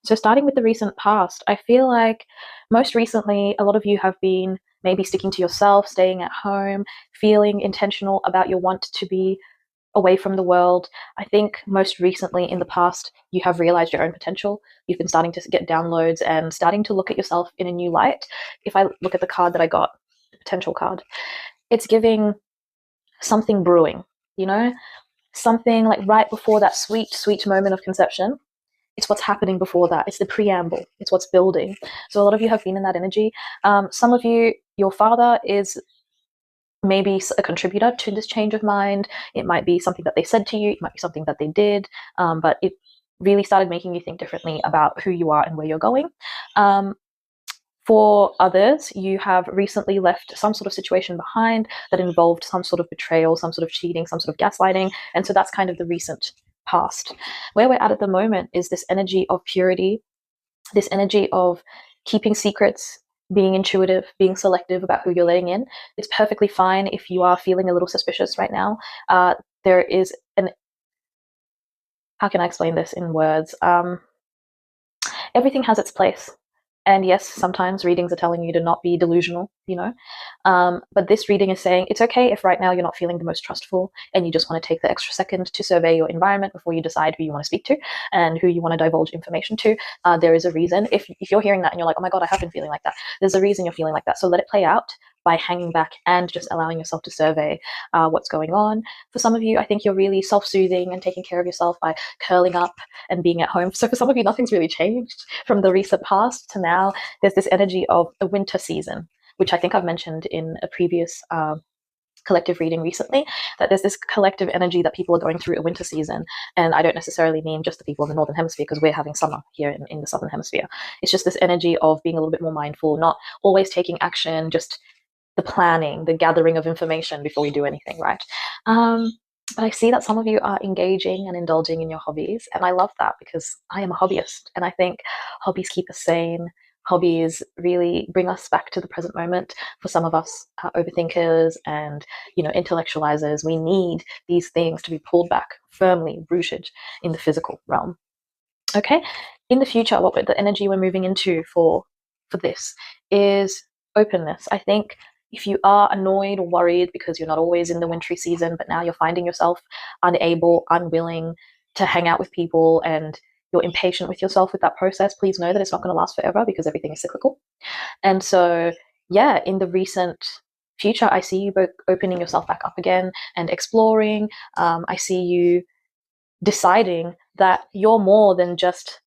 So, starting with the recent past, I feel like most recently, a lot of you have been maybe sticking to yourself, staying at home, feeling intentional about your want to be away from the world. I think most recently in the past, you have realized your own potential. You've been starting to get downloads and starting to look at yourself in a new light. If I look at the card that I got, the potential card, it's giving something brewing, you know, something like right before that sweet, sweet moment of conception. It's what's happening before that. It's the preamble. It's what's building. So a lot of you have been in that energy. Some of you, your father is maybe a contributor to this change of mind. It might be something that they said to you. It might be something that they did, but it really started making you think differently about who you are and where you're going. For others, you have recently left some sort of situation behind that involved some sort of betrayal, some sort of cheating, some sort of gaslighting. And so that's kind of the recent past. Where we're at the moment is this energy of purity, this energy of keeping secrets, being intuitive, being selective about who you're letting in. It's perfectly fine if you are feeling a little suspicious right now. There is an, how can I explain this in words? Everything has its place. And yes, sometimes readings are telling you to not be delusional, you know. But this reading is saying it's okay if right now you're not feeling the most trustful and you just want to take the extra second to survey your environment before you decide who you want to speak to and who you want to divulge information to. There is a reason. If you're hearing that and you're like, oh my God, I have been feeling like that, there's a reason you're feeling like that. So let it play out by hanging back and just allowing yourself to survey what's going on. For some of you, I think you're really self-soothing and taking care of yourself by curling up and being at home. So for some of you, nothing's really changed from the recent past to now. There's this energy of the winter season, which I think I've mentioned in a previous collective reading recently, that there's this collective energy that people are going through a winter season. And I don't necessarily mean just the people in the Northern Hemisphere, because we're having summer here in the Southern Hemisphere. It's just this energy of being a little bit more mindful, not always taking action, just the planning, the gathering of information before we do anything, right? But I see that some of you are engaging and indulging in your hobbies. And I love that because I am a hobbyist. And I think hobbies keep us sane. Hobbies really bring us back to the present moment. For some of us overthinkers and, intellectualizers, we need these things to be pulled back, firmly rooted in the physical realm. Okay? In the future, what the energy we're moving into for this is openness. I think if you are annoyed or worried because you're not always in the wintry season, but now you're finding yourself unable, unwilling to hang out with people, and you're impatient with yourself with that process, please know that it's not going to last forever because everything is cyclical. And so, yeah, in the recent future, I see you both opening yourself back up again and exploring. I see you deciding that you're more than just